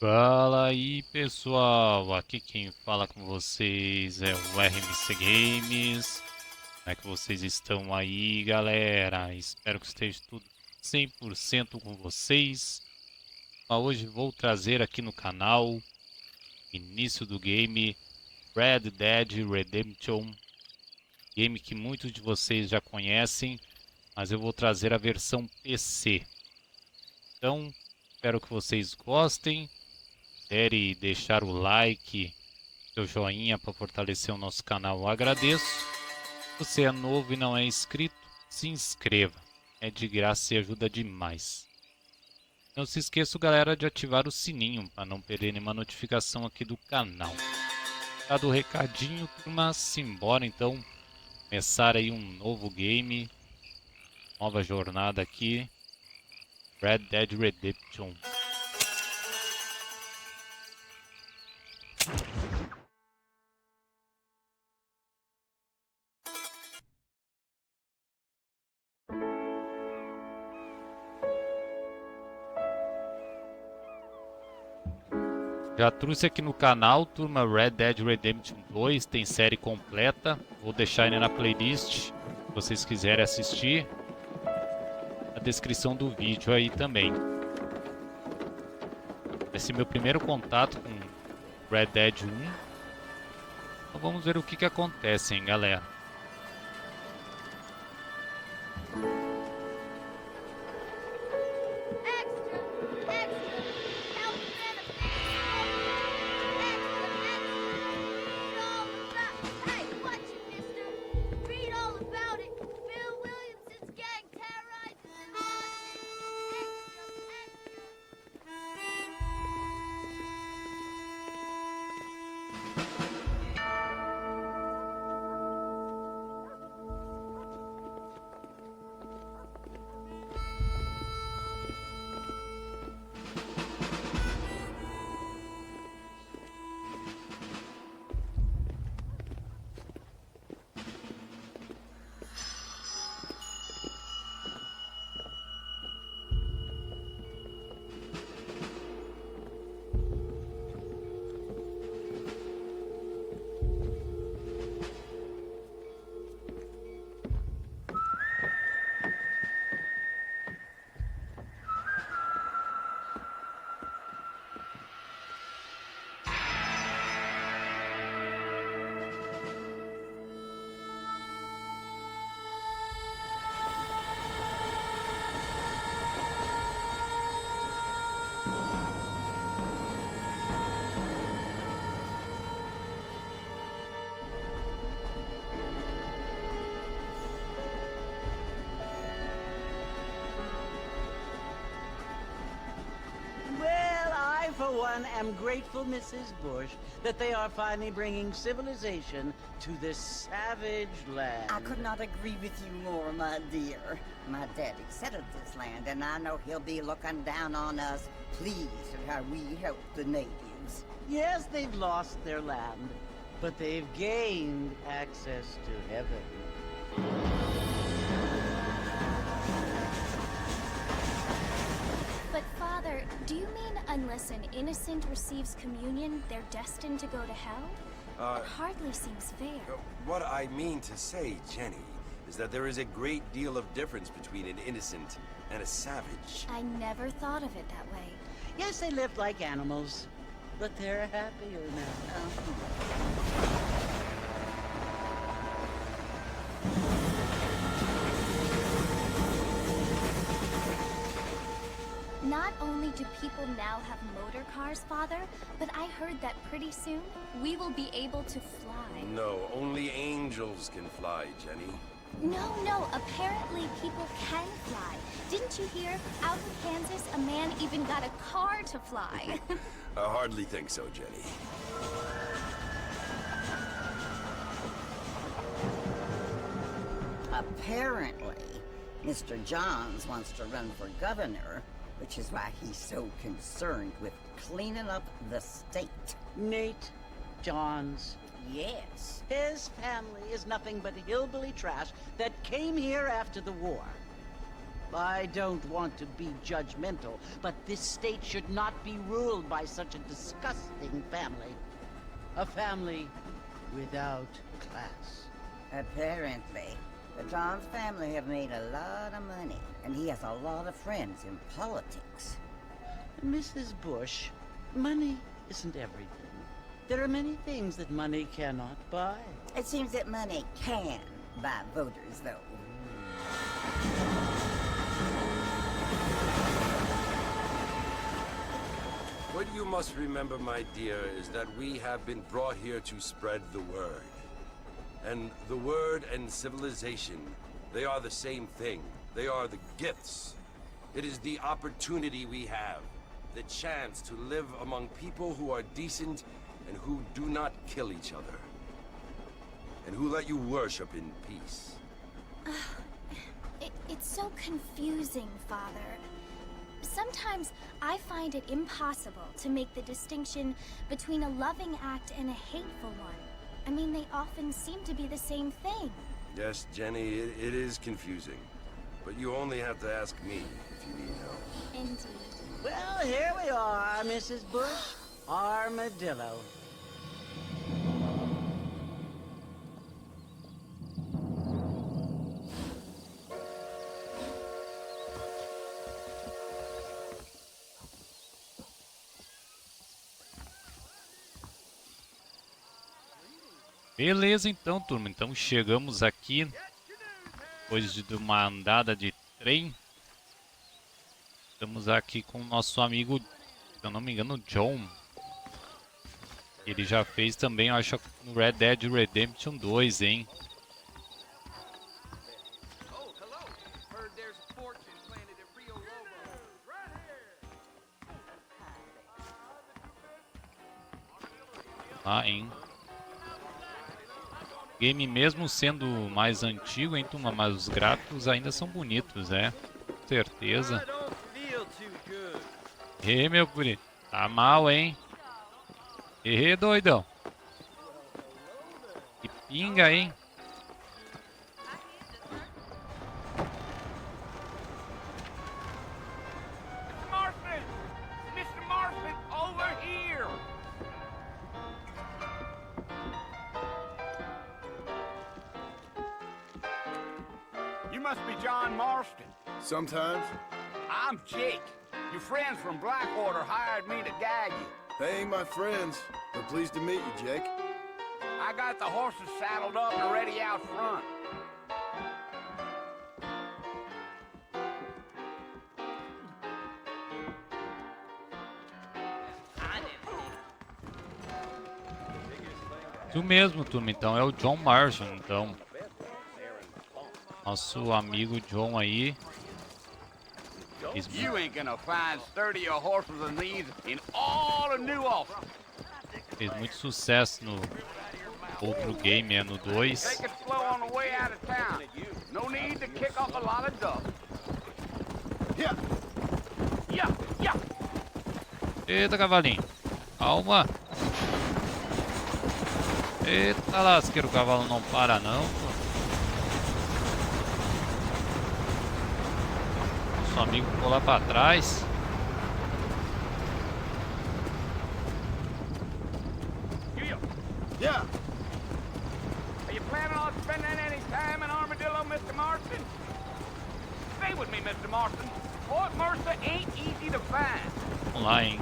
Fala aí pessoal, aqui quem fala com vocês é o RMC Games. Como é que vocês estão aí, galera? Espero que esteja tudo 100% com vocês. Hoje vou trazer aqui no canal início do game Red Dead Redemption, game que muitos de vocês já conhecem, mas eu vou trazer a versão PC. Então, espero que vocês gostem. Quiserem deixar o like, seu joinha para fortalecer o nosso canal, eu agradeço. Se você é novo e não é inscrito, se inscreva. É de graça e ajuda demais. Não se esqueça, galera, de ativar o sininho para não perder nenhuma notificação aqui do canal. Dado o recadinho, turma, simbora então começar aí um novo game, nova jornada aqui, Red Dead Redemption. Já trouxe aqui no canal, turma, Red Dead Redemption 2, tem série completa. Vou deixar ele na playlist, se vocês quiserem assistir. Na descrição do vídeo aí também. Esse é meu primeiro contato com Red Dead 1. Então vamos ver o que acontece, hein, galera. I'm grateful, Mrs. Bush, that they are finally bringing civilization to this savage land. I could not agree with you more, my dear. My daddy settled this land, and I know he'll be looking down on us, pleased at how we help the natives. Yes, they've lost their land, but they've gained access to heaven. But Father, do you mean unless an innocent receives communion, they're destined to go to hell? It hardly seems fair. What I mean to say, Jenny, is that there is a great deal of difference between an innocent and a savage. I never thought of it that way. Yes, they lived like animals, but they're happier now. Not only do people now have motor cars, Father, but I heard that pretty soon we will be able to fly. No, only angels can fly, Jenny. No, apparently people can fly. Didn't you hear? Out in Kansas, a man even got a car to fly. I hardly think so, Jenny. Apparently, Mr. Johns wants to run for governor, which is why he's so concerned with cleaning up the state. Nate Johns. Yes. His family is nothing but hillbilly trash that came here after the war. I don't want to be judgmental, but this state should not be ruled by such a disgusting family. A family without class. Apparently. The John's family have made a lot of money, and he has a lot of friends in politics. Mrs. Bush, money isn't everything. There are many things that money cannot buy. It seems that money can buy voters, though. What you must remember, my dear, is that we have been brought here to spread the word. And the word and civilization, they are the same thing. They are the gifts. It is the opportunity we have, the chance to live among people who are decent and who do not kill each other. And who let you worship in peace. It's so confusing, Father. Sometimes I find it impossible to make the distinction between a loving act and a hateful one. I mean, they often seem to be the same thing. Yes, Jenny, it is confusing. But you only have to ask me if you need help. Indeed. Well, here we are, Mrs. Bush. Armadillo. Beleza então, turma. Então chegamos aqui depois de uma andada de trem. Estamos aqui com o nosso amigo, se eu não me engano, John. Ele já fez também, eu acho, no Red Dead Redemption 2, hein? Ah, hein? Game mesmo sendo mais antigo, hein, turma? Mas os gráficos ainda são bonitos, né? Com certeza. E meu guri, tá mal, hein? E doidão. Que pinga, hein? Mr. Marston, over here! You must be John Marston. Sometimes. I'm Jake. Your friends from Blackwater hired me to guide you. They ain't my friends, but pleased to meet you, Jake. I got the horses saddled up and ready out front. Isso mesmo, turma. Então é o John Marston, então. Nosso amigo John aí. You ain't gonna find sturdier horses than these in all of New Ulster. Fez muito sucesso no outro game, no 2. Take it slow on the way out of town. No need to kick up a lot of dust. Yeah. Yeah, yeah. Eita, cavalinho. Calma. Eita lasqueiro, o cavalo não para não. Nosso amigo ficou lá pra trás. Yeah. Are you planning on spending any time in Armadillo, Mr. Marston? Stay with me, Mr. Marston. Fort Mercer ain't easy to find. Vamos lá, hein.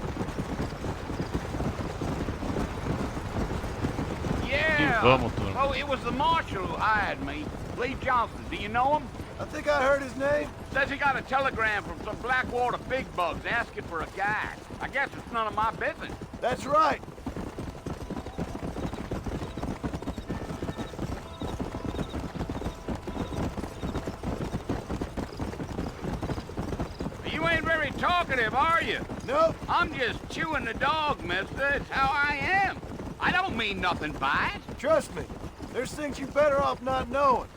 Yeah. E vamos, turma. Oh, it was the marshal who hired me. Lee Johnson. Do you know him? I think I heard his name. Says he got a telegram from some Blackwater big bugs asking for a guide. I guess it's none of my business. That's right. You ain't very talkative, are you? Nope. I'm just chewing the dog, mister. It's how I am. I don't mean nothing by it. Trust me. There's things you're better off not knowing.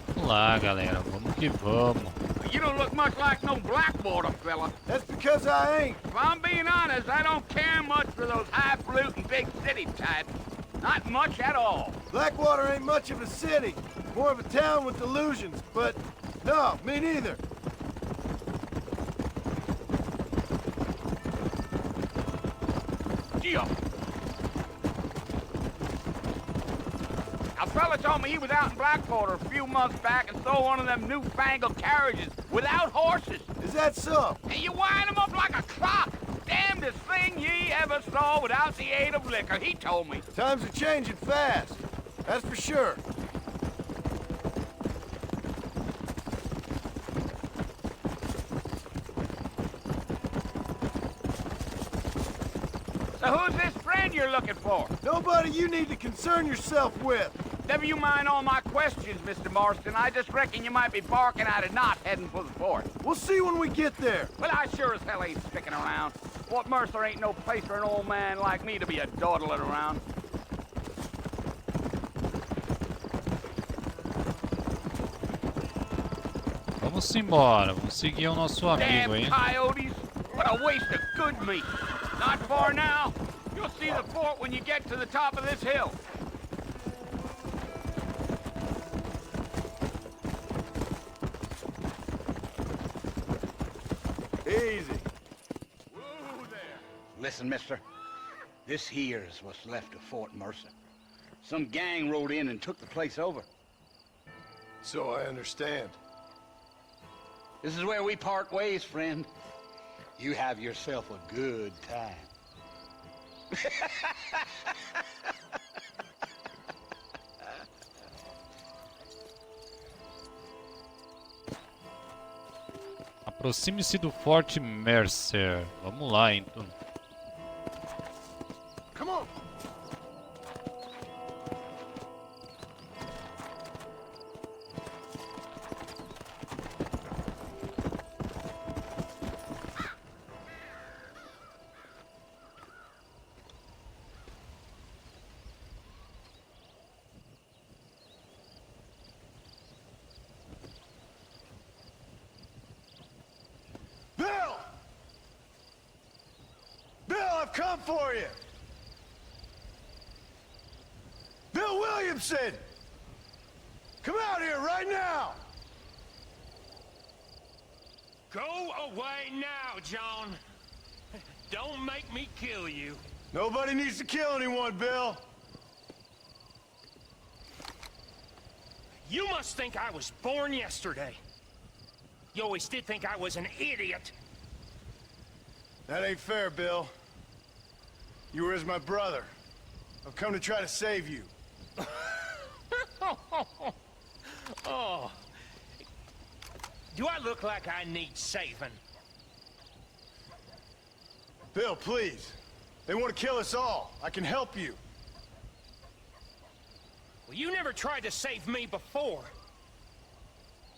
Vamos lá, galera. Vamos que vamos. You don't look much like no Blackwater fella. That's because I ain't. If I'm being honest, I don't care much for those highfalutin big city types. Not much at all. Blackwater ain't much of a city. More of a town with illusions, but no, me neither. Gio. A fella told me he was out in Blackwater a few months back and stole one of them newfangled carriages without horses. Is that so? And you wind him up like a clock. Damnedest thing ye ever saw without the aid of liquor, he told me. Times are changing fast. That's for sure. So who's this friend you're looking for? Nobody you need to concern yourself with. Never you mind all my questions, Mr. Marston. I just reckon you might be barking at a knot heading for the fort. We'll see when we get there. Well, I sure as hell ain't sticking around. Fort Mercer ain't no place for an old man like me to be a dawdling around. Vamos embora, vamos seguir o nosso amigo, Damn hein? coyotes! What a waste of good meat. Not far now. You'll see the fort when you get to the top of this hill. Easy. Woo there. Listen, mister. This here's what's left of Fort Mercer. Some gang rode in and took the place over. So I understand. This is where we part ways, friend. You have yourself a good time. Aproxime-se do Forte Mercer. Vamos lá, então. Come on. Bill! Bill, I've come for you! Bill Williamson! Come out here right now! Go away now, John. Don't make me kill you. Nobody needs to kill anyone, Bill. You must think I was born yesterday. You always did think I was an idiot. That ain't fair, Bill. You were as my brother. I've come to try to save you. Oh. Do I look like I need saving? Bill, please. They want to kill us all. I can help you. Well, you never tried to save me before.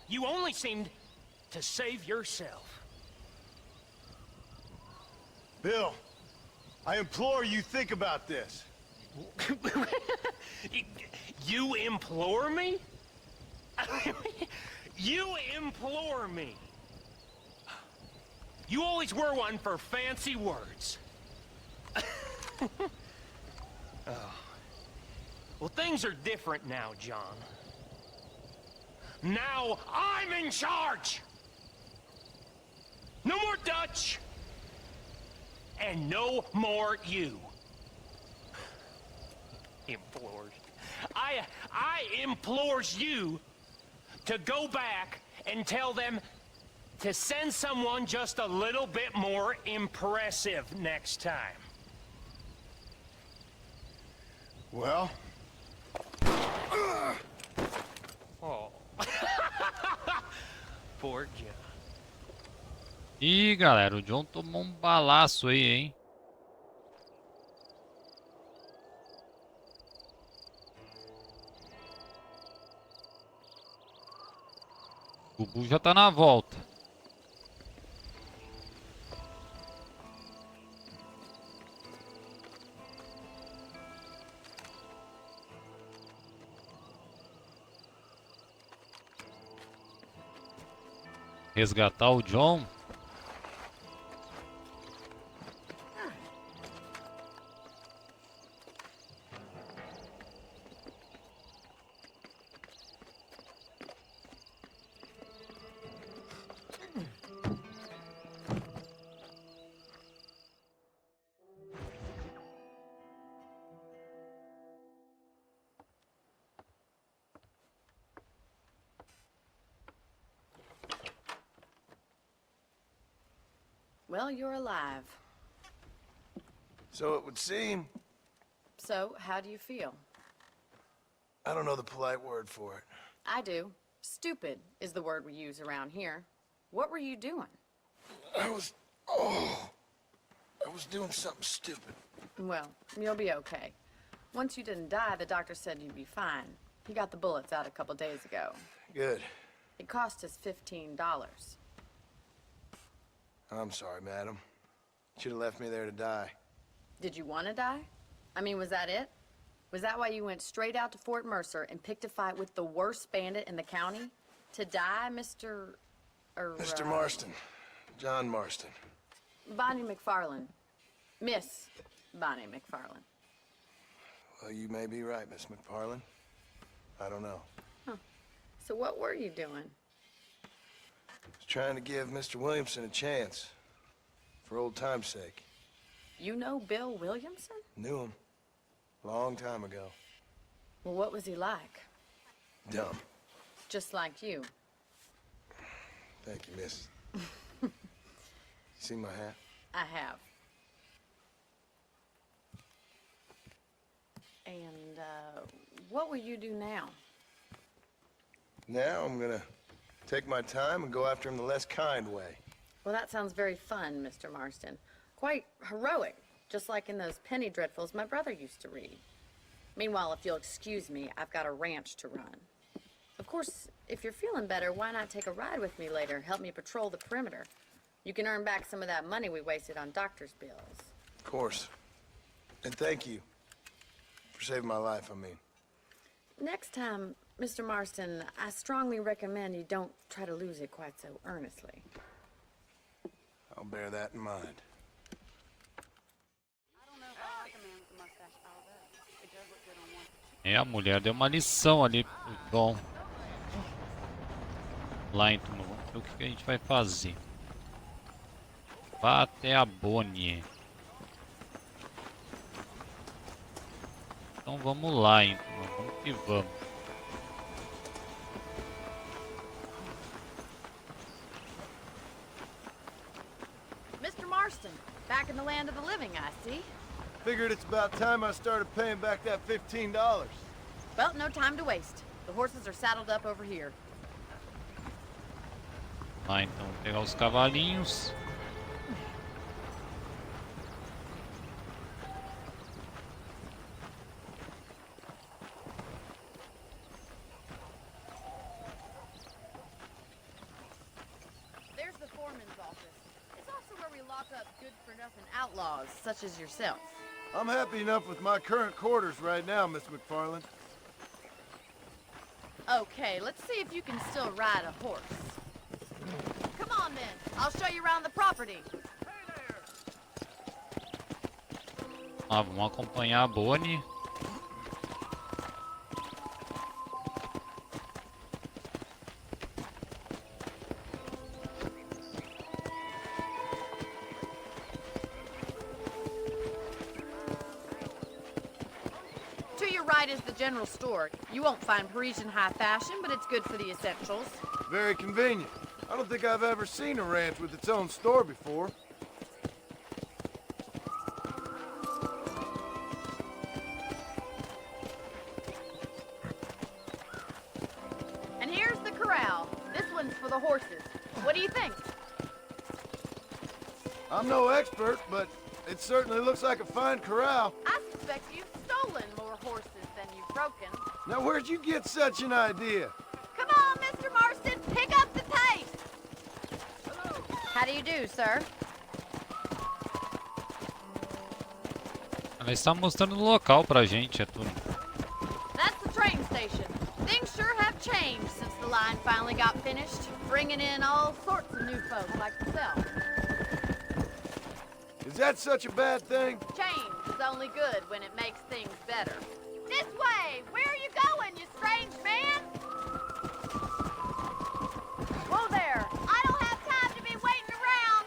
You only seemed to save yourself. Bill, I implore you think about this. You implore me? You implore me? You always were one for fancy words. Oh. Well, things are different now, John. Now I'm in charge! No more Dutch! And no more you. Implores. I implores you to go back and tell them to send someone just a little bit more impressive next time. Well? Oh. Poor John. Ih, galera, o John tomou um balaço aí, hein? O Bubu já tá na volta. Resgatar o John. Well, you're alive. So it would seem. So, how do you feel? I don't know the polite word for it. I do. Stupid is the word we use around here. What were you doing? I was doing something stupid. Well, you'll be okay. Once you didn't die, the doctor said you'd be fine. He got the bullets out a couple days ago. Good. It cost us $15. I'm sorry, madam. Should have left me there to die. Did you want to die? I mean, was that it? Was that why you went straight out to Fort Mercer and picked a fight with the worst bandit in the county? To die, Mr. Mr. Marston. John Marston. Bonnie McFarlane. Miss Bonnie McFarlane. Well, you may be right, Miss McFarlane. I don't know. Huh. So what were you doing? I was trying to give Mr. Williamson a chance. For old time's sake. You know Bill Williamson? Knew him. Long time ago. Well, what was he like? Dumb. Just like you. Thank you, miss. You see my hat? I have. And, what will you do now? Now I'm gonna take my time and go after him the less kind way. Well, that sounds very fun, Mr. Marston. Quite heroic, just like in those penny dreadfuls my brother used to read. Meanwhile, if you'll excuse me, I've got a ranch to run. Of course, if you're feeling better, why not take a ride with me later? Help me patrol the perimeter. You can earn back some of that money we wasted on doctor's bills. Of course. And thank you. For saving my life, I mean. Next time, Mr. Marston, I strongly recommend you don't try to lose it quite so earnestly. I'll bear that in mind. É, a mulher deu uma lição ali. Bom. Lá então, vamos ver o que a gente vai fazer. Vá até a Bonnie. Então vamos lá, então. Vamos que vamos. Mr. Marston, back in the land of the living, I see. Figured it's about time I started paying back that $15. Well, no time to waste. The horses are saddled up over here. Lá então, vamos pegar os cavalinhos. There's the foreman's office. It's also where we lock up good-for-nothing outlaws, such as yourself. I'm happy enough with my current quarters right now, Miss McFarlane. Okay, let's see if you can still ride a horse. Come on, then. I'll show you around the property. Ah, vamos acompanhar a Bonnie. To your right is the general store. You won't find Parisian high fashion, but it's good for the essentials. Very convenient. I don't think I've ever seen a ranch with its own store before. And here's the corral. This one's for the horses. What do you think? I'm no expert, but it certainly looks like a fine corral. I suspect you've stolen more horses than you've broken. Now, where'd you get such an idea? Come on, Mr. Marston, pick up the pace. How do you do, sir? Ela está mostrando o local pra gente, é tudo. That's the train station. Things sure have changed since the line finally got finished, bringing in all sorts of new folks like yourself. Is that such a bad thing? Change is only good when it makes things better. This way! Where are you going, you strange man? Whoa there! I don't have time to be waiting around!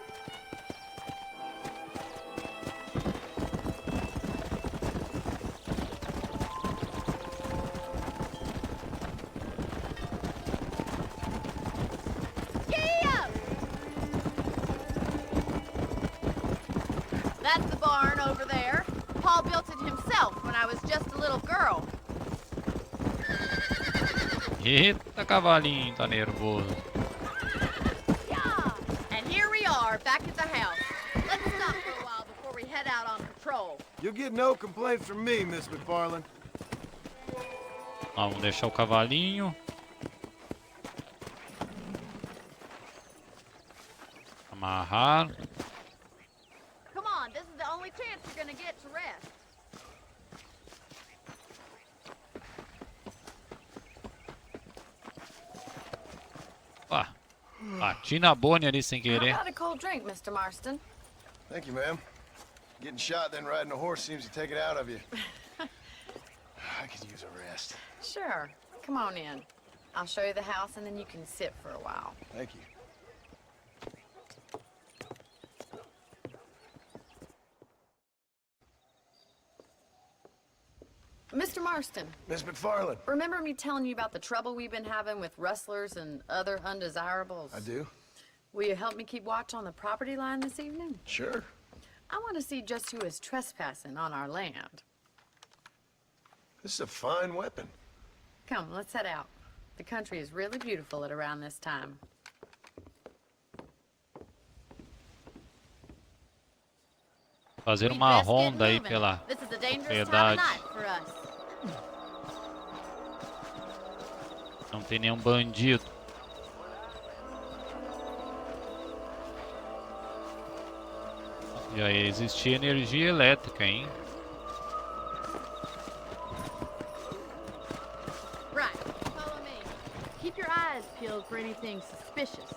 Giddy up! That's the barn over there. Paul built it himself when I was just a little girl. Eita, cavalinho, tá nervoso. Yeah. And here we are, back at the house. Let's stop for a while before we head out on patrol. You'll get no complaints from me, Miss McFarland. Vamos deixar o cavalinho. Amarrar. Come on, this is the only chance you're gonna get to rest. Opa, bati na Bonnie ali sem How querer. about a cold drink, Mr. Marston? Thank you, ma'am. Getting shot then riding a horse seems to take it out of you. I could use a rest. Sure. Come on in. I'll show you the house and then you can sit for a while. Thank you. Mr. Marston, Miss McFarland. remember me telling you about the trouble we've been having with rustlers and other undesirables? I do. Will you help me keep watch on the property line this evening? Sure. I want to see just who is trespassing on our land. This is a fine weapon. Come, let's head out. The country is really beautiful at around this time. Fazer We'd uma best get ronda aí moving. pela This is a dangerous time of propriedade. night for us. Não tem nenhum bandido. Já existia energia elétrica, hein? Right, follow me. Keep your eyes peeled for anything suspicious.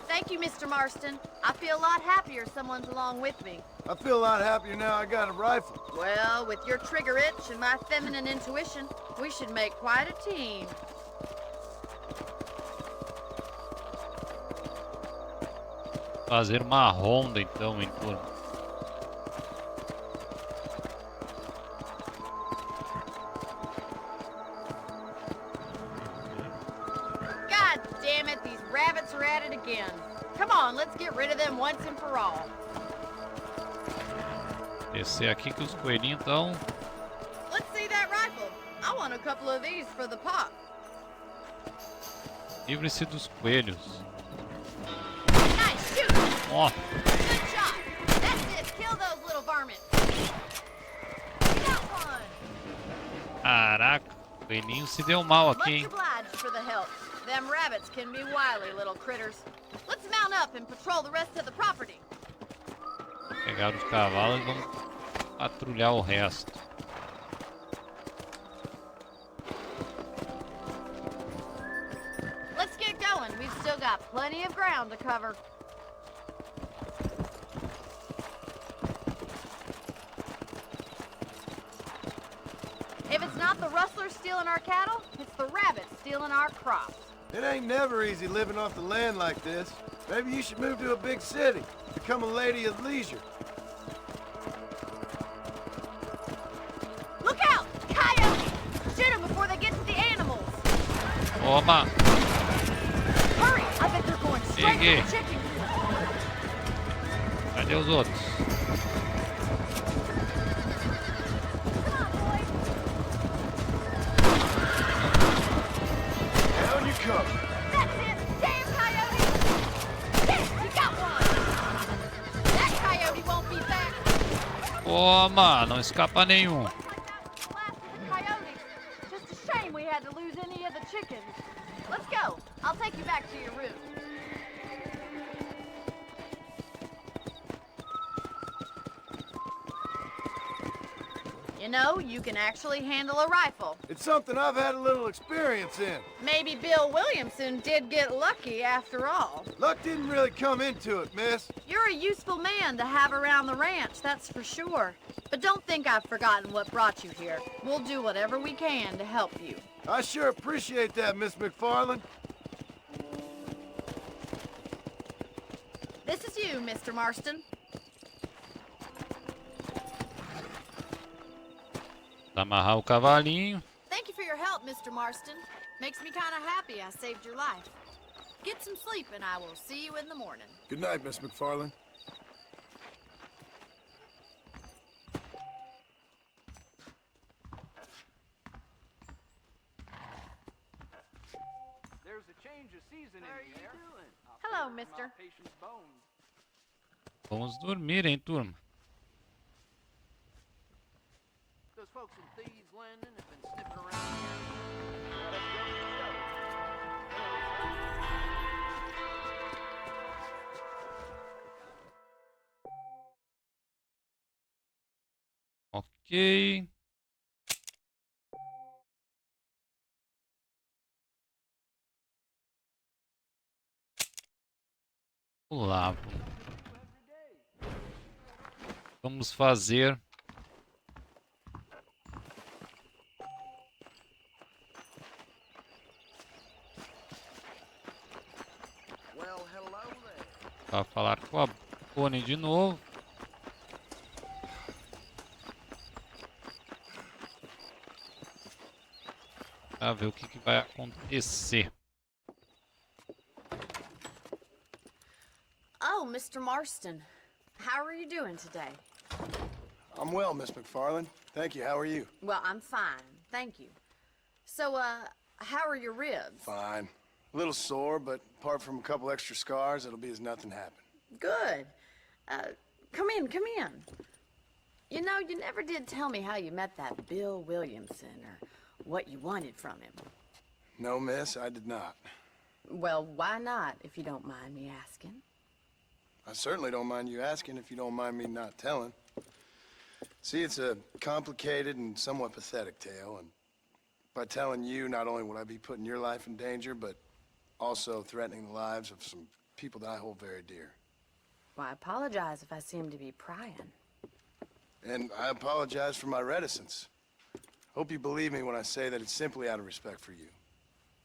Thank you, Mr. Marston. I feel a lot happier someone's along with me. I feel a lot happier now I got a rifle. Well, with your trigger itch and my feminine intuition, we should make quite a team. Fazer uma ronda então em turma. God damn it, these rabbits are at it again. Come on, let's get rid of them once and for all. Descer aqui que os coelhinhos estão. Let's see that rifle. I want a couple of these for the pop. Livre-se dos coelhos. Nice shooting. Ó, Good shot. That's it. Kill those little varmints. Got one. caraca, o coelhinho se deu mal aqui, Much hein? obliged for the help. Them rabbits can be wily little critters. Let's mount up and patrol the rest of the property. Pegar os cavalos e vamos patrulhar o resto. Let's get going. We've still got plenty of ground to cover. If it's not the rustlers stealing our cattle, it's the rabbits stealing our crops. It ain't never easy living off the land like this. Maybe you should move to a big city. Become a lady of leisure. Look out! Coyotes! Shoot them before they get to the animals. Toma! Hurry! I bet they're going straight Peguei. for the chicken coop. Cadê os outros? Come on, boys. Down you come. That's it! Damn coyote! Yes, you got one! That coyote won't be back. Toma! Não escapa nenhum. Looks like that was the last of the coyotes. Just a shame we had to lose any of the chickens. Let's go. I'll take you back to your room. You know, you can actually handle a rifle. It's something I've had a little experience in. Maybe Bill Williamson did get lucky after all. Luck didn't really come into it, miss. You're a useful man to have around the ranch, that's for sure. But don't think I've forgotten what brought you here. We'll do whatever we can to help you. I sure appreciate that, Miss McFarland. This is you, Mr. Marston. Amarrar o cavalinho. Thank you for your help, Mr. Marston. Makes me kind of happy I saved your life. Get some sleep and I will see you in the morning. Good night, Miss McFarland. There's a change of season in the air. Hello, mister. Patient's bones. Vamos dormir, hein, turma? Those folks from Thieves Landing have been sniffing around here. Ok. Vamos lá. Vamos fazer Well, hello there. para falar com a Bonnie de novo. Para ver o que vai acontecer. Oh, Mr. Marston. How are you doing today? I'm well, Miss McFarland. Thank you. How are you? Well, I'm fine. Thank you. So, how are your ribs? Fine. A little sore, but apart from a couple extra scars, it'll be as nothing happened. Good. Come in, come in. You know, you never did tell me how you met that Bill Williamson or what you wanted from him. No, miss, I did not. Well, why not, if you don't mind me asking? I certainly don't mind you asking if you don't mind me not telling. See, it's a complicated and somewhat pathetic tale, and by telling you, not only would I be putting your life in danger, but also threatening the lives of some people that I hold very dear. Well, I apologize if I seem to be prying. And I apologize for my reticence. Hope you believe me when I say that it's simply out of respect for you.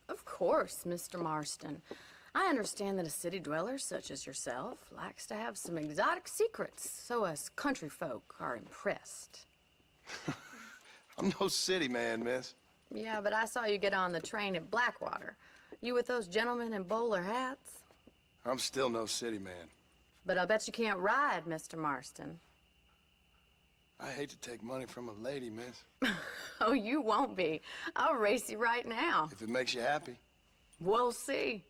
Of course, Mr. Marston. I understand that a city dweller such as yourself likes to have some exotic secrets, so us country folk are impressed. I'm no city man, miss. Yeah, but I saw you get on the train at Blackwater. You with those gentlemen in bowler hats? I'm still no city man. But I bet you can't ride, Mr. Marston. I hate to take money from a lady, miss. Oh, you won't be. I'll race you right now. If it makes you happy. We'll see.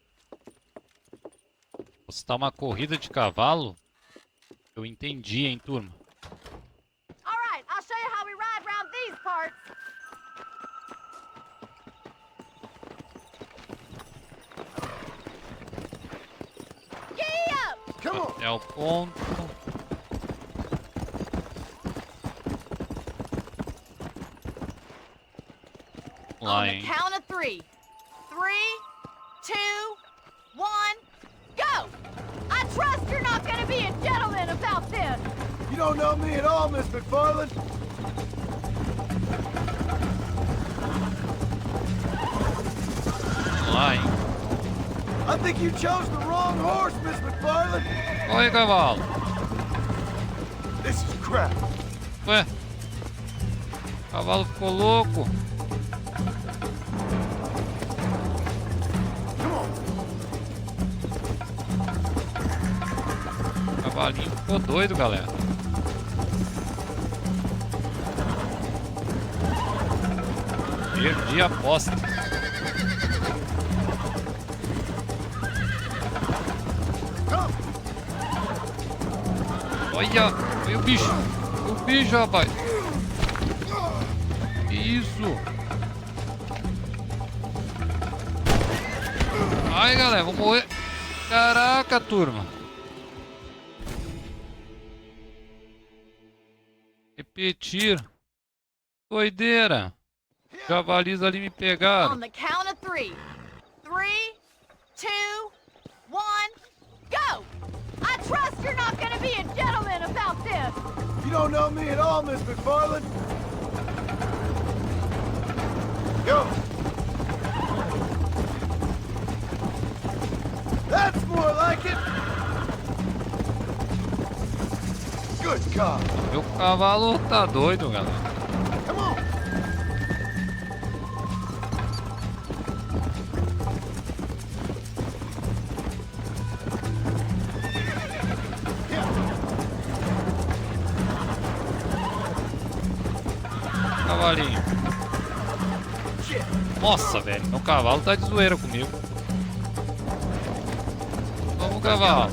Você tá uma corrida de cavalo? Eu entendi, hein, turma? All right, I'll show you how we ride around these parts. Giddy up! Come on! Até o ponto. Vamos lá, On the hein? count of 3. 3, 2, 1, go! I trust you're not gonna be a gentleman about this. You don't know me at all, Miss McFarland. Vamos lá, hein? I think you chose the wrong horse, Miss McFarland. Corre, cavalo. This is crap. Ué? O cavalo ficou louco. O cavalinho ficou doido, galera. Perdi a aposta. Olha, foi o bicho. O bicho, rapaz. Que isso? Ai, galera, vou morrer. Caraca, turma. Repetir. Doideira. Javalis ali me pegaram. On the count of 3. 3, 2, 1, go! I trust you're not gonna be a gentleman about this. You don't know me at all, Miss McFarland. Go. That's more like it. Good God. Meu cavalo tá doido, galera. Come on. Cavalinho. Nossa, velho. Meu cavalo tá de zoeira comigo. Vamos, cavalo.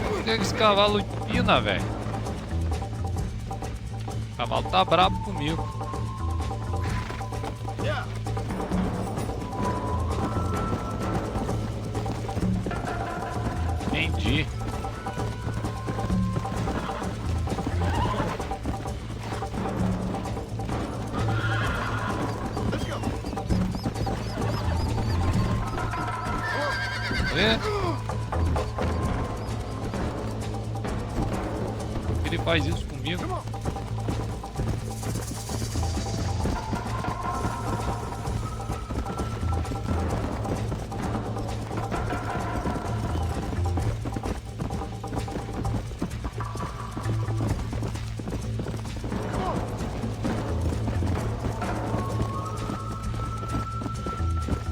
Por que esse cavalo empina, velho? O cavalo tá brabo comigo. Entendi. Ele faz isso comigo?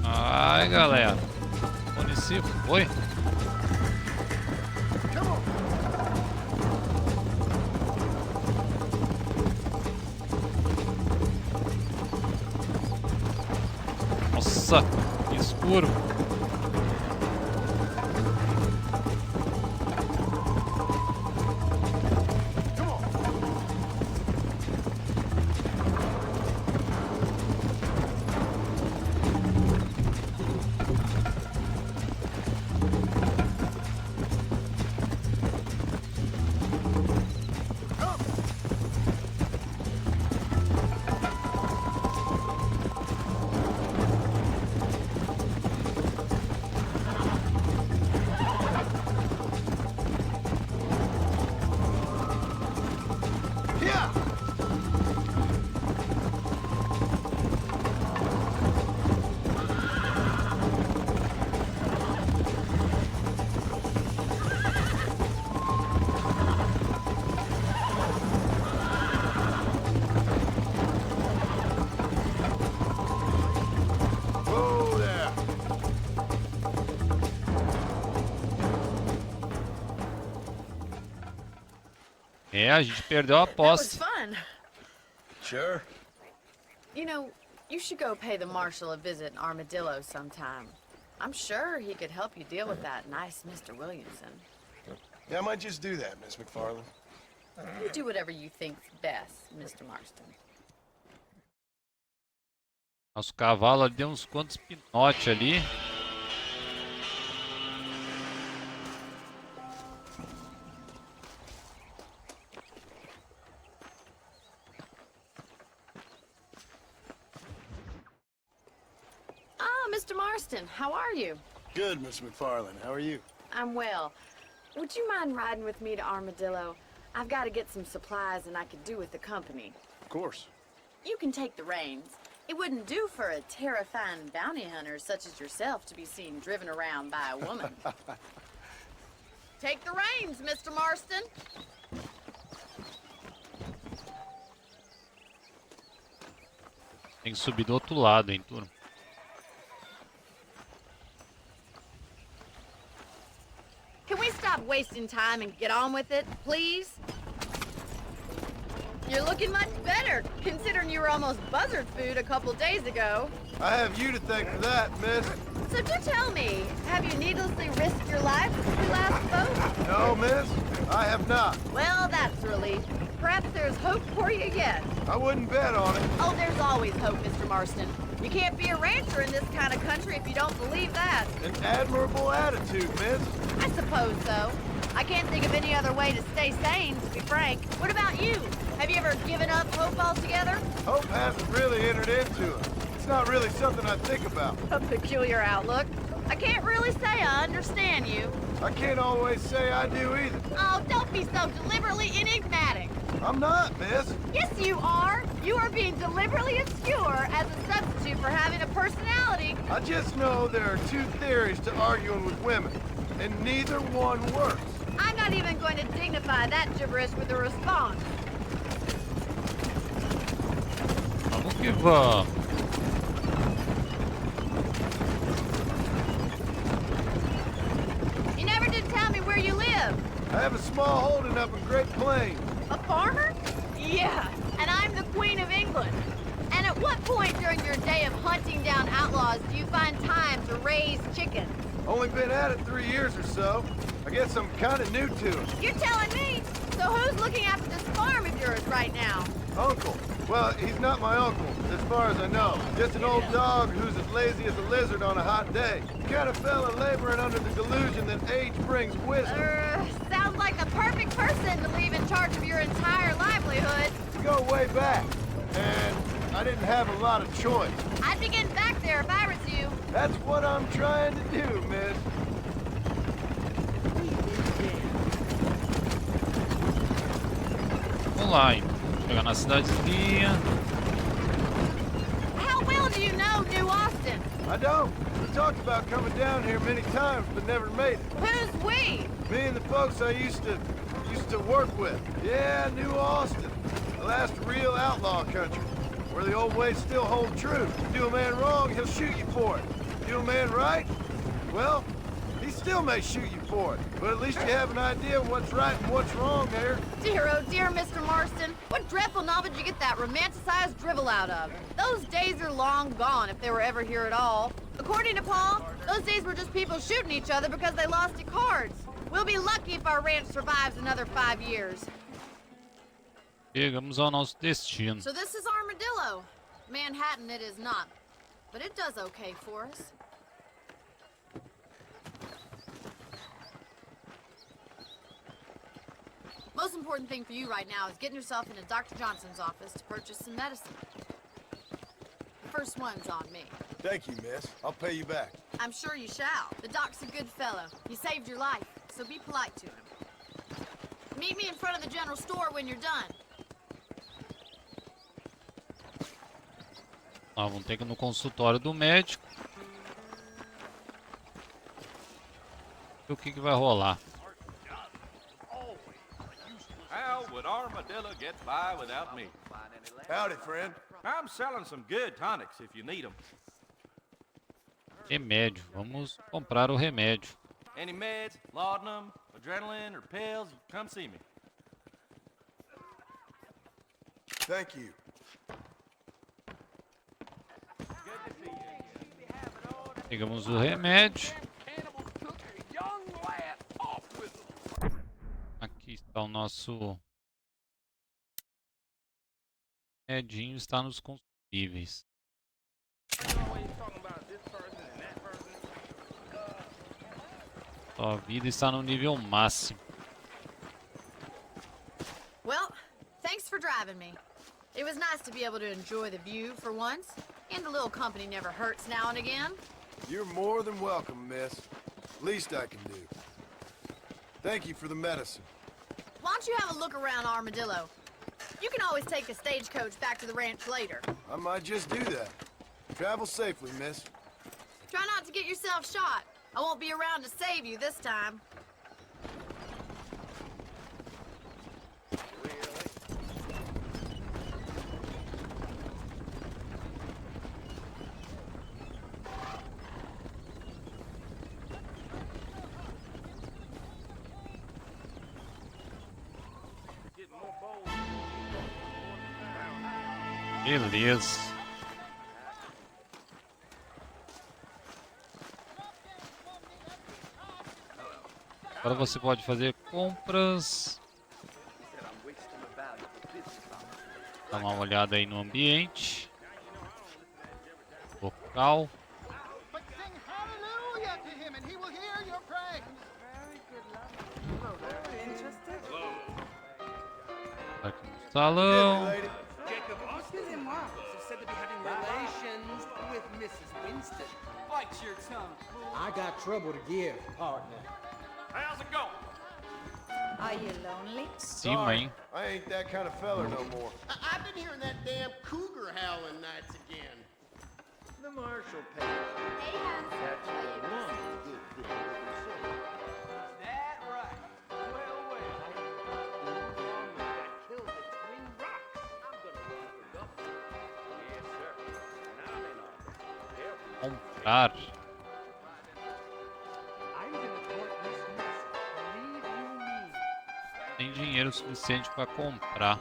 Ai, galera. Município, oi? Nossa, que escuro. É, a gente perdeu a aposta. Sure. You know, you should go pay the marshal a visit in Armadillo sometime. I'm sure he could help you deal with that nice Mr. Williamson. Yeah, I might just do that, Miss McFarland. You do whatever you think's best, Mr. Marston. Nosso cavalo ali deu uns quantos pinotes ali. Mr. Marston, how are you? Good, Miss McFarland. How are you? I'm well. Would you mind riding with me to Armadillo? I've got to get some supplies and I could do with the company. Of course. You can take the reins. It wouldn't do for a terrifying bounty hunter such as yourself to be seen driven around by a woman. Take the reins, Mr. Marston. Tem que subir do outro lado, hein, turma. Can we stop wasting time and get on with it, please? You're looking much better, considering you were almost buzzard food a couple days ago. I have you to thank for that, miss. So do tell me, have you needlessly risked your life since we last spoke? No, miss, I have not. Well, that's a relief. Perhaps there's hope for you yet. I wouldn't bet on it. Oh, there's always hope, Mr. Marston. You can't be a rancher in this kind of country if you don't believe that. An admirable attitude, miss. I suppose so. I can't think of any other way to stay sane, to be frank. What about you? Have you ever given up hope altogether? Hope hasn't really entered into it. It's not really something I think about. A peculiar outlook. I can't really say I understand you. I can't always say I do either. Oh, don't be so deliberately enigmatic. I'm not, miss. Yes, you are. You are being deliberately obscure as a substitute for having a personality. I just know there are two theories to arguing with women, and neither one works. I'm not not even going to dignify that gibberish with a response. Vamos que vamos. You never did tell me where you live. I have a small holding up in Great Plains. A farmer? Yeah, and I'm the Queen of England. And at what point during your day of hunting down outlaws do you find time to raise chickens? Only been at it 3 years or so. I guess I'm kind of new to it. You're telling me? So who's looking after this farm of yours right now? Uncle. Well, he's not my uncle, as far as I know. Just an old dog who's as lazy as a lizard on a hot day. The kind of fella laboring under the delusion that age brings wisdom. Sounds like the perfect person to leave in charge of your entire livelihood. We go way back, and I didn't have a lot of choice. I'd be getting back there if I was you. That's what I'm trying to do, miss. Vamos lá, hein? Chegar na cidadezinha. How well do you know New Austin? I don't. We talked about coming down here many times, but never made it. Who's we? Me and the folks I used to work with. Yeah, New Austin. The last real outlaw country. Where the old ways still hold true. You do a man wrong, he'll shoot you for it. You do a man right, well, he still may shoot you for it. But at least you have an idea of what's right and what's wrong there. Dear, oh dear, Mr. Marston. What dreadful novel did you get that romanticized drivel out of? Those days are long gone, if they were ever here at all. According to Paul, those days were just people shooting each other because they lost at cards. We'll be lucky if our ranch survives another 5 years. Chegamos ao nosso destino. So this is Armadillo. Manhattan it is not, but it does okay for us. Most important thing for you right now is getting yourself into Dr. Johnson's office to purchase some medicine. The first one's on me. Thank you, miss. I'll pay you back. I'm sure you shall. The doc's a good fellow. He saved your life, so be polite to him. Meet me in front of the general store when you're done. Vamos ter que ir no consultório do médico. E o que vai rolar? How would Armadillo get by without me? Howdy, friend. I'm selling some good tonics if you need them. Remédio. Vamos comprar o remédio. Any meds, laudanum, adrenaline, or pills, come see me. Thank you. Pegamos o remédio. Aqui está o nosso remedinho, está nos consumíveis. Sua vida está no nível máximo. Well, thanks for driving me. It was nice to be able to enjoy the view for once, and a little company never hurts now and again. You're more than welcome, miss. Least I can do. Thank you for the medicine. Why don't you have a look around Armadillo? You can always take a stagecoach back to the ranch later. I might just do that. Travel safely, miss. Try not to get yourself shot. I won't be around to save you this time. Beleza. Agora você pode fazer compras. Dá uma olhada aí no ambiente. Local. Aqui no salão. I got trouble to give, partner. How's it going? Are you lonely? Cima, hein? I ain't that kind of feller no more. I've been hearing that damn cougar howling nights again. The marshal paid. Hey, handsome. That's the one. Good. That right. Well, comprar. Tem dinheiro suficiente para comprar.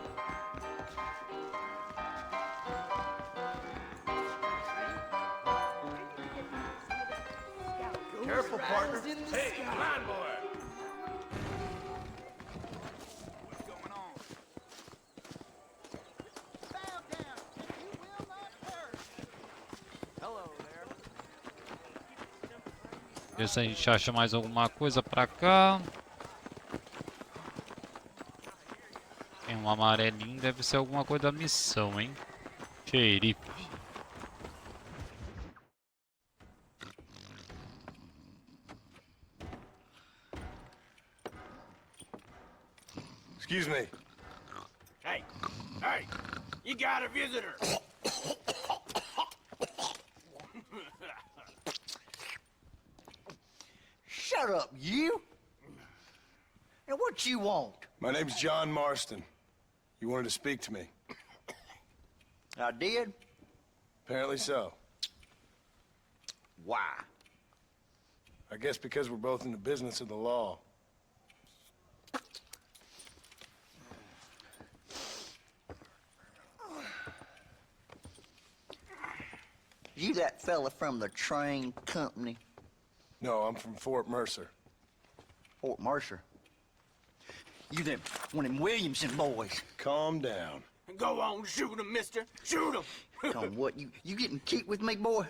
Careful, partner. Hey, come on, boy. Ver se a gente acha mais alguma coisa pra cá. Tem um amarelinho, deve ser alguma coisa da missão, hein? Xerife. Excuse me. Hey, hey, you got a visitor. Shut up, you! And what you want? My name's John Marston. You wanted to speak to me. I did? Apparently so. Why? I guess because we're both in the business of the law. You that fella from the train company? No, I'm from Fort Mercer. Fort Mercer? You them, one of them Williamson boys. Calm down. Go on, shoot him, mister. Shoot him. On what, you getting cute with me, boy?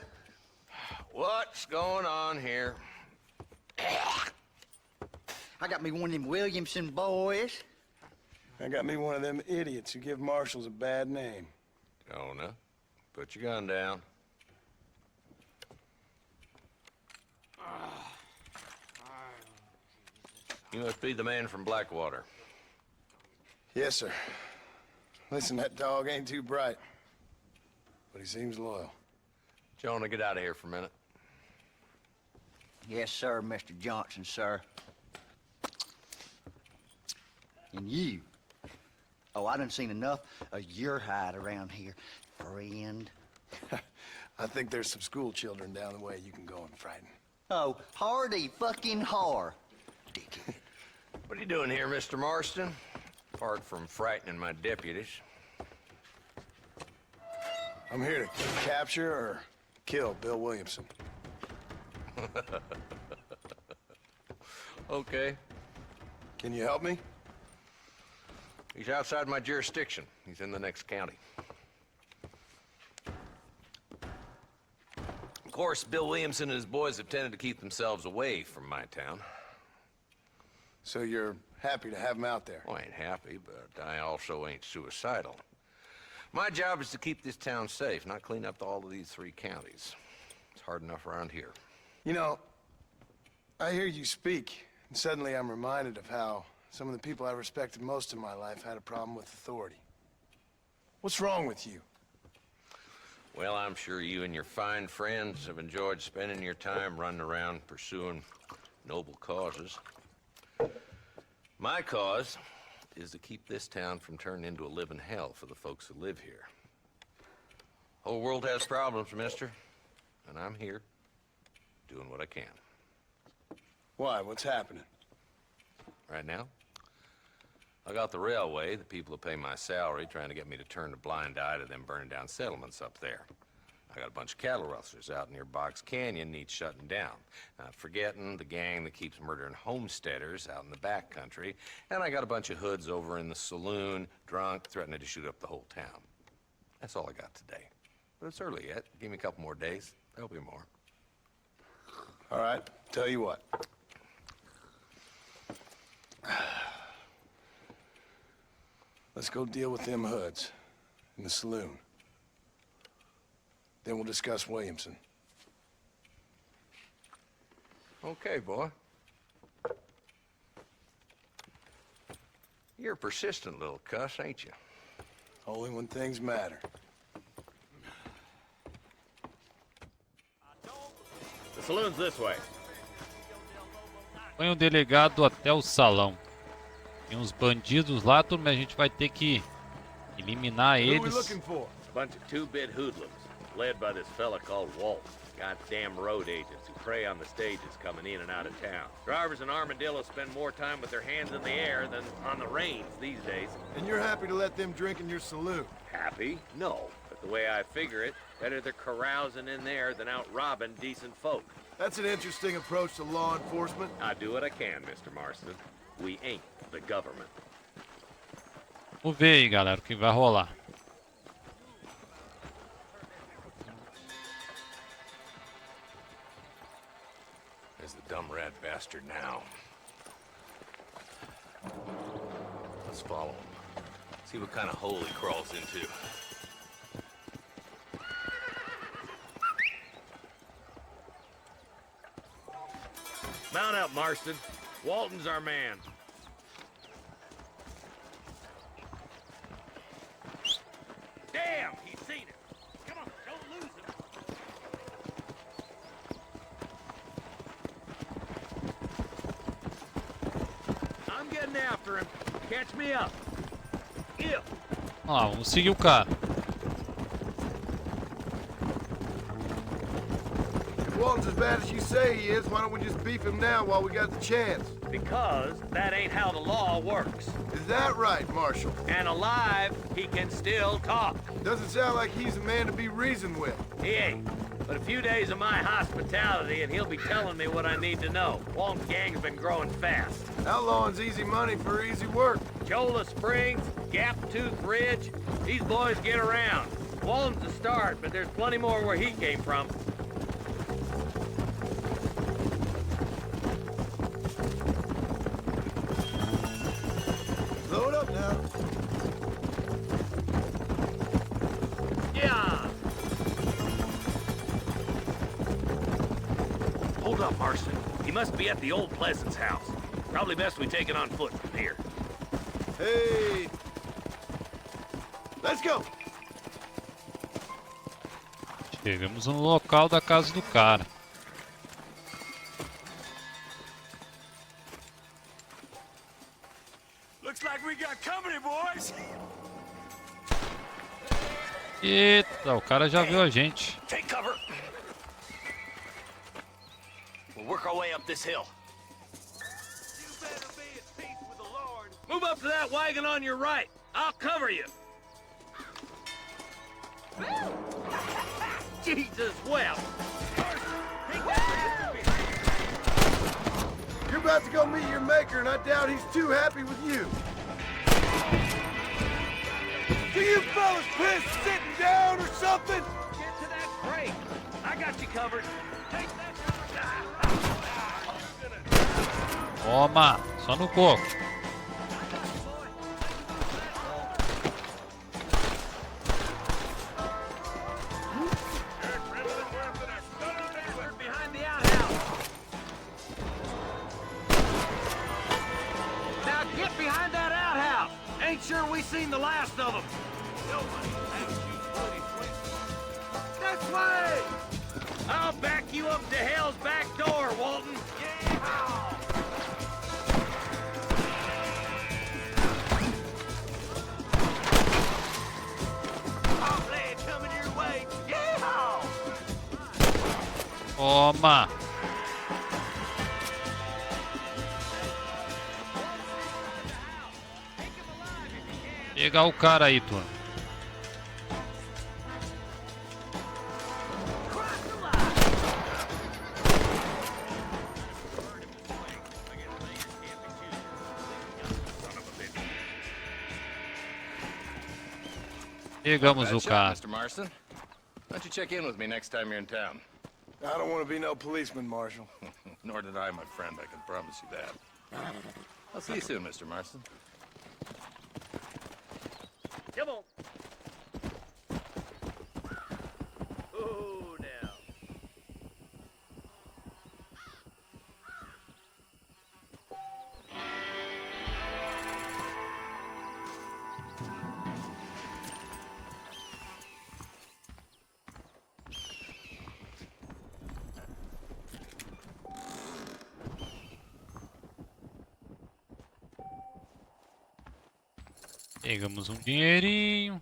What's going on here? I got me one of them Williamson boys. I got me one of them idiots who give marshals a bad name. Jonah, put your gun down. You must be the man from Blackwater. Yes, sir. Listen, that dog ain't too bright, but he seems loyal. Jonah, get out of here for a minute. Yes, sir, Mr. Johnson, sir. And you. Oh, I done seen enough of your hide around here, friend. I think there's some school children down the way you can go and frighten. Oh, hardy fucking har. Dickhead. What are you doing here, Mr. Marston? Apart from frightening my deputies. I'm here to capture or kill Bill Williamson. Okay. Can you help me? He's outside my jurisdiction. He's in the next county. Of course, Bill Williamson and his boys have tended to keep themselves away from my town. So you're happy to have him out there? Well, I ain't happy, but I also ain't suicidal. My job is to keep this town safe, not clean up all of these 3 counties. It's hard enough around here. You know, I hear you speak, and suddenly I'm reminded of how some of the people I respected most in my life had a problem with authority. What's wrong with you? Well, I'm sure you and your fine friends have enjoyed spending your time running around pursuing noble causes. My cause is to keep this town from turning into a living hell for the folks who live here. Whole world has problems, mister, and I'm here doing what I can. Why? What's happening? Right now, I got the railway, the people who pay my salary, trying to get me to turn a blind eye to them burning down settlements up there. I got a bunch of cattle rustlers out near Box Canyon needs shutting down. Not forgetting the gang that keeps murdering homesteaders out in the back country. And I got a bunch of hoods over in the saloon, drunk, threatening to shoot up the whole town. That's all I got today. But it's early yet. Give me a couple more days. There'll be more. All right, tell you what. Let's go deal with them hoods in the saloon. Then we'll discuss Williamson. Okay, boy. You're a persistent little cuss, ain't you? Only when things matter. The saloon's this way. Põe o delegado até o salão. Tem uns bandidos lá, turma, a gente vai ter que eliminar eles. Bunch of 2-bit hoodlums, led by this fella called Walt. Goddamn road agents who prey on the stages coming in and out of town. Drivers in Armadillo spend more time with their hands in the air than on the reins these days. And you're happy to let them drink in your saloon? Happy? No. But the way I figure it, better they're carousing in there than out robbing decent folk. That's an interesting approach to law enforcement. I do what I can, Mr. Marston. We ain't the government. Vamos ver aí, galera, o que vai rolar. There's the dumb rat bastard now. Let's follow him. See what kind of hole he crawls into. Mount up, Marston. Walton's our man. Damn, he's seen it. Come on, don't lose him. I'm getting after him. Catch me up. Yeah. Vamos lá, vamos seguir o cara. If Walton's as bad as you say he is, why don't we just beef him now while we got the chance? Because that ain't how the law works. Is that right, Marshal? And alive, he can still talk. Doesn't sound like he's a man to be reasoned with. He ain't. But a few days of my hospitality and he'll be telling me what I need to know. Walton's gang's been growing fast. Outlawing's easy money for easy work. Cholla Springs, Gap Tooth Ridge, these boys get around. Walton's the start, but there's plenty more where he came from. Load up now. Yeah! Hold up, Marston. He must be at the old Pleasance house. Probably best we take it on foot from here. Hey! Let's go! Chegamos no local da casa do cara. Looks like we got company, boys. Eita, o cara já viu a gente. Take cover. We'll work our way up this hill. Move up to that wagon on your right. I'll cover you. Jesus, well. You're about to go meet your maker, and I doubt he's too happy with you. Do you fellas piss sitting down or something? Get to that crate. I got you covered. Take that. Toma, só no coco. Behind the outhouse. Now get behind that outhouse. Ain't sure we seen the last of them. This way. I'll back you up to hell's back door, Walton. Yeah. Toma. Pegar o cara aí, turma. Pegamos o cara. Mr. Marston, why don't you check in with me next time you're in town? I don't want to be no policeman, Marshal. Nor did I, my friend. I can promise you that. I'll see you soon, Mr. Marston. Come on. Oh, now. Pegamos um dinheirinho.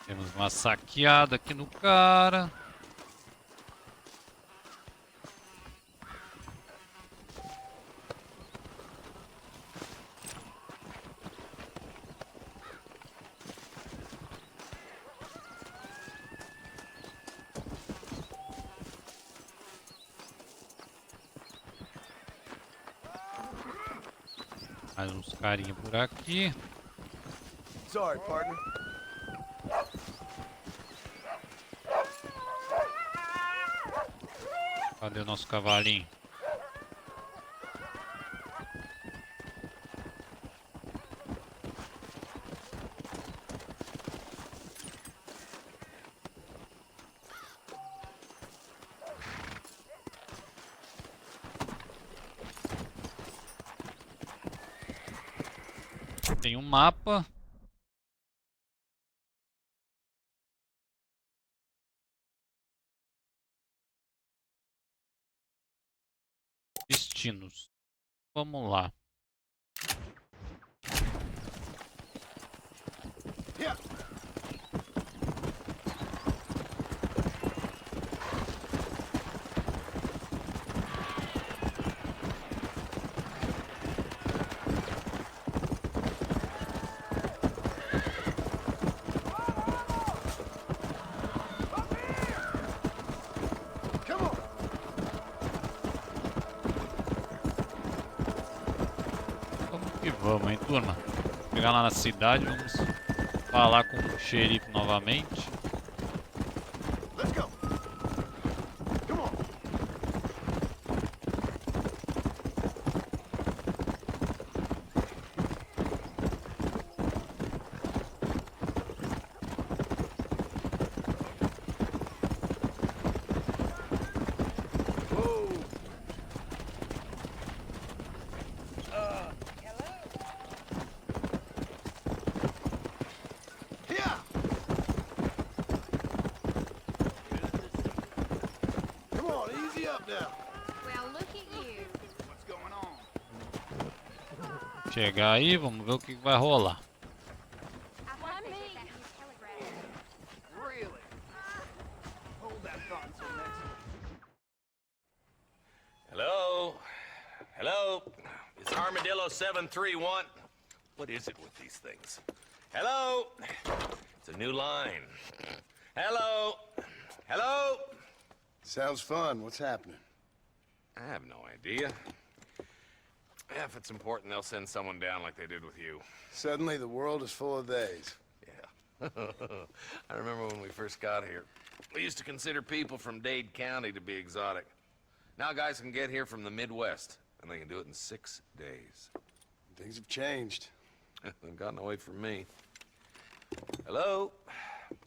Temos uma saqueada aqui no cara. Mais uns carinha por aqui. Sorry, partner. Cadê o nosso cavalinho? Tem um mapa. Destinos. Vamos lá. Vamos, hein, turma? Chegar lá na cidade, vamos falar com o xerife novamente. Let's go. Come on. Chegar aí, vamos ver o que vai rolar. Hello? Hello? It's Armadillo 731. What is it with these things? Hello? It's a new line. Hello? Hello? Sounds fun. What's happening? I have no idea. Yeah, if it's important, they'll send someone down like they did with you. Suddenly, the world is full of theys. Yeah. I remember when we first got here. We used to consider people from Dade County to be exotic. Now guys can get here from the Midwest, and they can do it in 6 days. Things have changed. They've gotten away from me. Hello?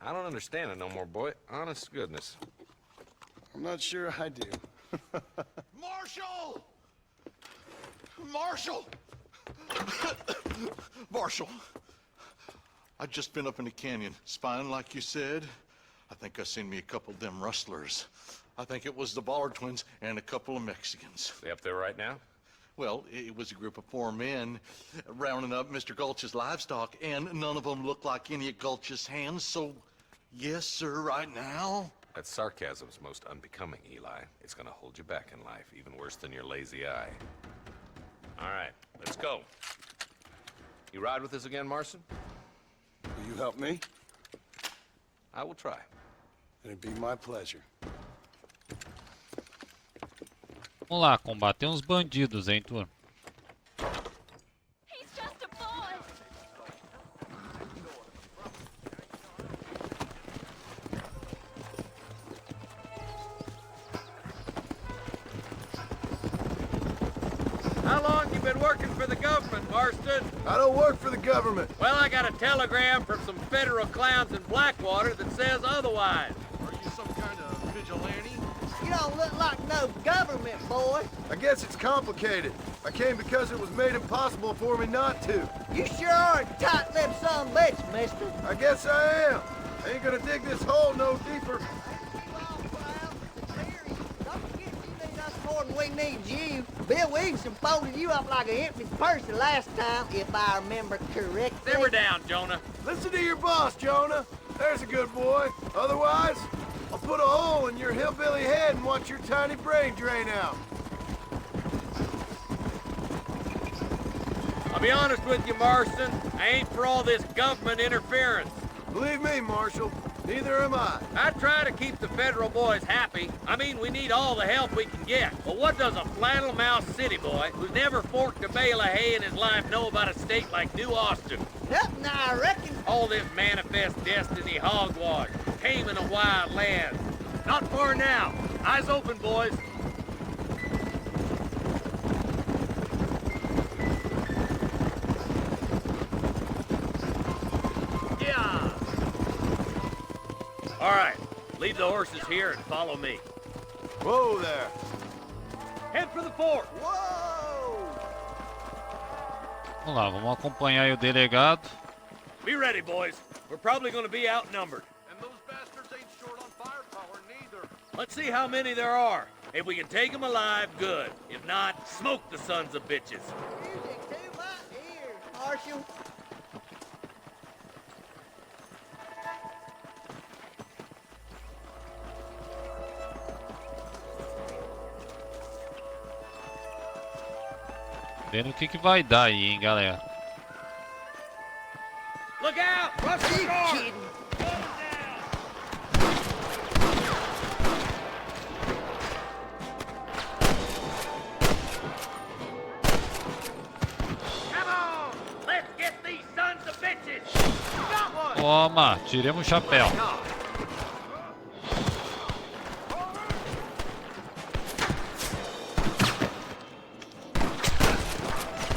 I don't understand it no more, boy. Honest to goodness. I'm not sure I do. Marshall! Marshall! Marshall! I just been up in the canyon, spying like you said. I think I seen me a couple of them rustlers. I think it was the Ballard twins and a couple of Mexicans. They up there right now? Well, it was a group of 4 men rounding up Mr. Gulch's livestock, and none of them looked like any of Gulch's hands, so yes, sir, right now. That sarcasm's most unbecoming, Eli. It's gonna hold you back in life, even worse than your lazy eye. All right, let's go. You ride with us again, Marson? Will you help me? I will try. It'd be my pleasure. Vamos lá, combater uns bandidos, hein, turma? How long you been working for the government, Marston? I don't work for the government. Well, I got a telegram from some federal clowns in Blackwater that says otherwise. Are you some kind of vigilante? You don't look like no government, boy. I guess it's complicated. I came because it was made impossible for me not to. You sure are a tight-lipped son of a bitch, mister. I guess I am. I ain't gonna dig this hole no deeper. Don't forget you need us more than we need you. Bill Williamson folded you up like an empty purse the last time, if I remember correctly. Simmer down, Jonah. Listen to your boss, Jonah. There's a good boy. Otherwise, I'll put a hole in your hillbilly head and watch your tiny brain drain out. I'll be honest with you, Marston. I ain't for all this government interference. Believe me, Marshal, neither am I. I try to keep the federal boys happy. I mean, we need all the help we can get. But what does a flannel-mouthed city boy who's never forked a bale of hay in his life know about a state like New Austin? Nothing, I reckon. All this manifest destiny hogwash, taming a wild land. Not far now. Eyes open, boys. Yeah. All right, leave the horses here and follow me. Whoa there. Head for the fort. Vamos lá, vamos acompanhar aí o delegado. Be ready, boys. We're probably going to be outnumbered. And those bastards ain't short on firepower neither. Let's see how many there are. If we can take them alive, good. If not, smoke the sons of bitches. Music to my ears, Marshal. Vendo o que vai dar aí, hein, galera. Look out! Rush the guard! Come on! Let's get these sons of bitches! Toma, tiremos o chapéu.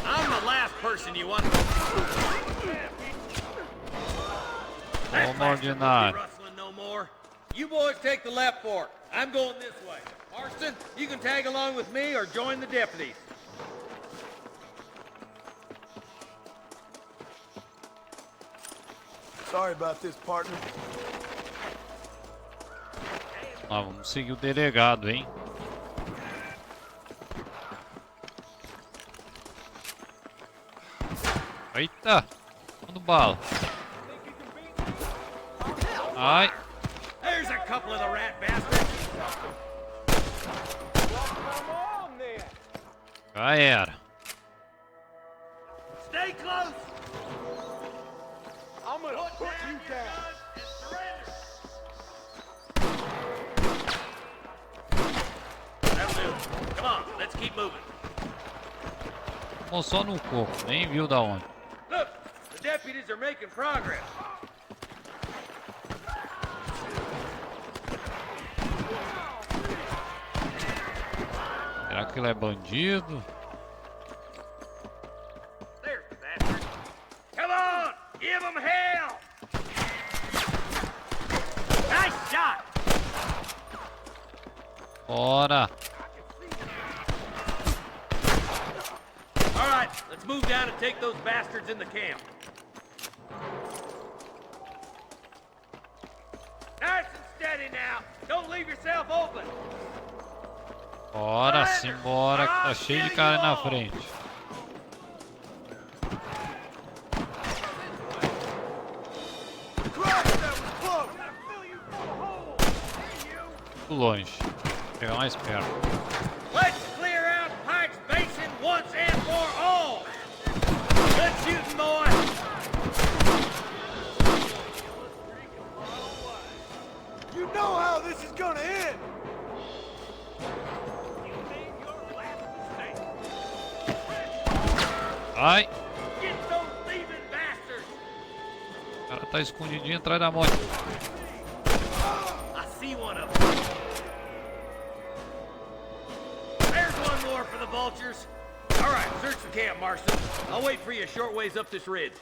I'm the last person you want to... Toma, ordinário. Rustling no more. You boys take the left fork. I'm going this way. Marston, you can tag along with me or join the deputies. Sorry about this, partner. Ah, vamos seguir o delegado, hein. Eita! Manda bala. Ai. There's a couple of the rat bastards. Já era. Stay close. I'm gonna put you down. That'll do. Come on, let's keep moving. Tomou só no corpo, nem viu da onde. Look, the deputies are making progress. Será que ele é bandido? There's the bastard. Come on, give them hell. Nice shot. Bora! All right, let's move down and take those bastards in the camp. Nice and steady now. Don't leave yourself open. Bora, simbora, que tá cheio de cara na frente. Muito longe. Vou pegar mais perto. Let's clear out Pike's Basin once and for all. Good shooting, boy. You know how this is gonna end. Ai! Get those thieving bastards. O cara tá escondidinho atrás da moto. I see one of them. There's one more for the vultures. All right, search the camp, Marston. I'll wait for you a short ways up this ridge.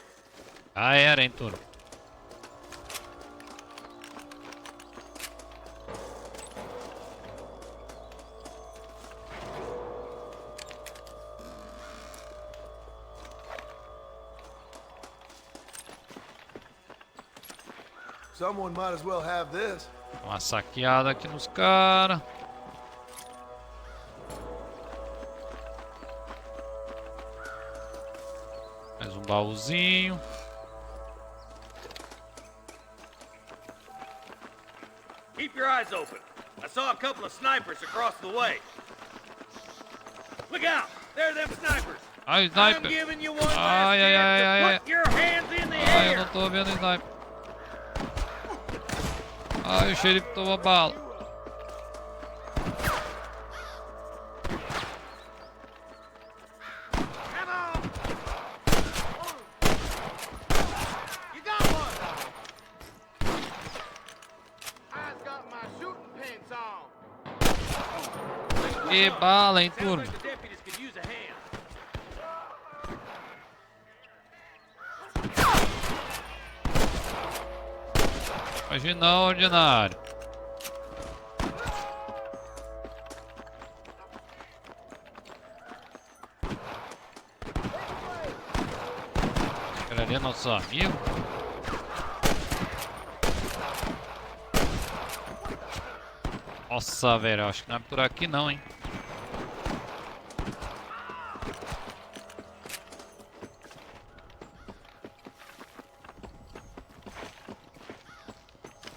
Ah, era, hein, turma. Someone might as well have this. Uma saqueada aqui nos caras. baúzinho. Keep your eyes open. I saw a couple of snipers across the way. Look out! There are them snipers. Ai, sniper. I'm giving you one Ai, last ai, chance ai, ai, to put your hands in the ai. Ai, eu air. não tô vendo o sniper. Ai, o xerife tomou bala. Come on. You got one. I've got my shooting pants on. Que bala, hein, Sounds turma? like the deputies could use a hand. Imagina, ordinário. Aquele ali é nosso amigo. Nossa, velho, acho que não é por aqui não, hein.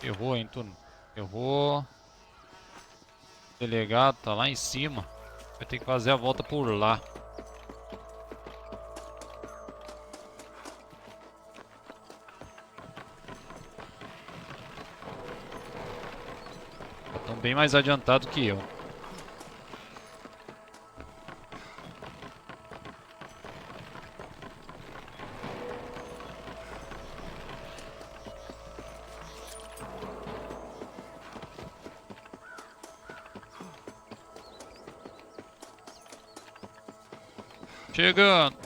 Errou, hein, turno. Errou. O delegado tá lá em cima. Vai ter que fazer a volta por lá. Estão bem mais adiantados que eu. Chegando.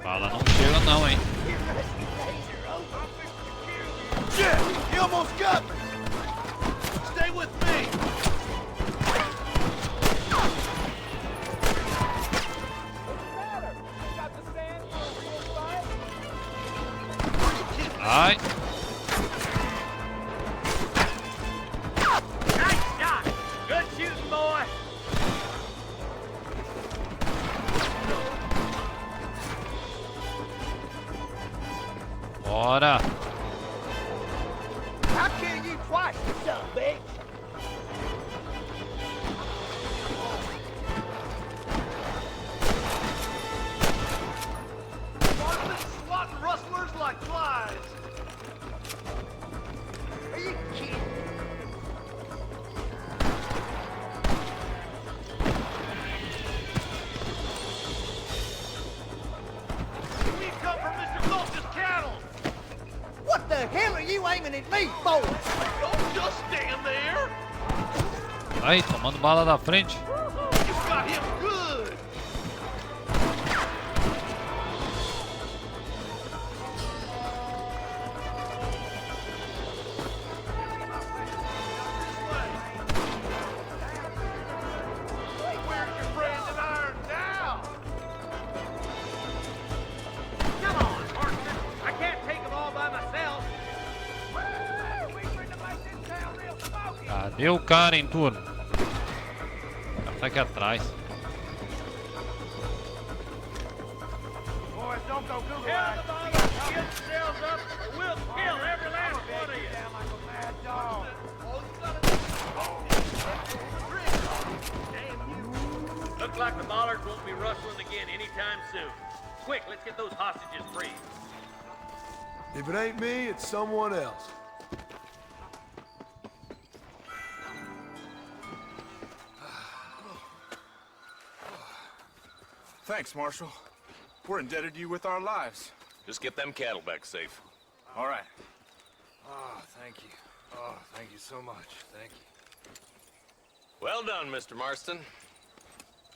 Bala não chega não, hein. Yeah, you almost got me. Stay with me. Ai. Nice shot. Good shooting, boy. Bora. I'll kill you twice, you son of a bitch. Swatting rustlers like flies. Are you kidding? We come from Mr. Gulch's cattle. What the hell are you aiming at me for? Don't just stand there. Aí, tomando bala da frente. You got him good. Where's your friend in iron now? Come on, Marston. I can't take them all by myself. Cadê o cara, hein, turno? O cara tá aqui atrás. Boys, don't go Google Tell the ball to get themselves up, or we'll kill every last one of you. down like a mad dog. Looks like the bollards won't be rustling again anytime soon. Quick, let's get those hostages free. If it ain't me, it's someone else. Thanks, Marshal. We're indebted to you with our lives. Just get them cattle back safe. All right. Oh, thank you. Oh, thank you so much. Thank you. Well done, Mr. Marston.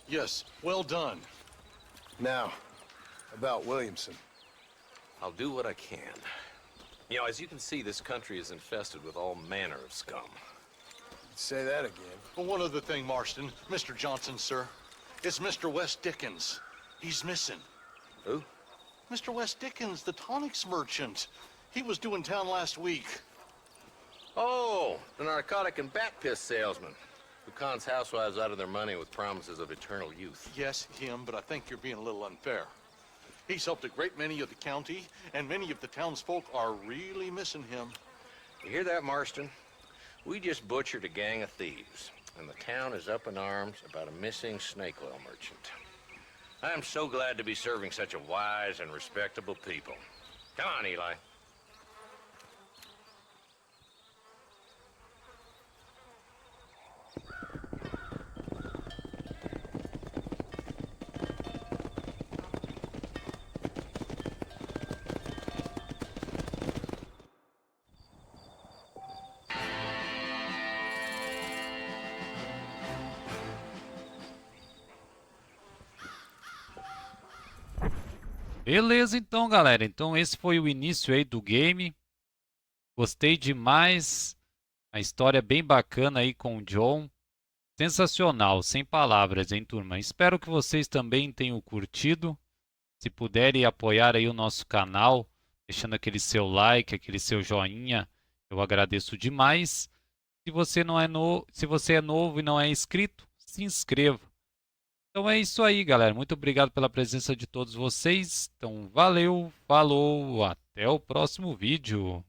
Yes, well done. Now, about Williamson. I'll do what I can. You know, as you can see, this country is infested with all manner of scum. Say that again. Well, one other thing, Marston. Mr. Johnson, sir. It's Mr. West Dickens. He's missing. Who? Mr. West Dickens, the tonics merchant. He was due in town last week. Oh, the narcotic and bat piss salesman who cons housewives out of their money with promises of eternal youth. Yes, him, but I think you're being a little unfair. He's helped a great many of the county, and many of the townsfolk are really missing him. You hear that, Marston? We just butchered a gang of thieves, and the town is up in arms about a missing snake oil merchant. I'm so glad to be serving such a wise and respectable people. Come on, Eli. Beleza, então, galera. Então esse foi o início aí do game. Gostei demais. A história é bem bacana aí com o John. Sensacional, sem palavras, hein, turma? Espero que vocês também tenham curtido. Se puderem apoiar aí o nosso canal, deixando aquele seu like, aquele seu joinha, eu agradeço demais. Se você é novo e não é inscrito, se inscreva. Então é isso aí, galera. Muito obrigado pela presença de todos vocês. Então valeu, falou, até o próximo vídeo.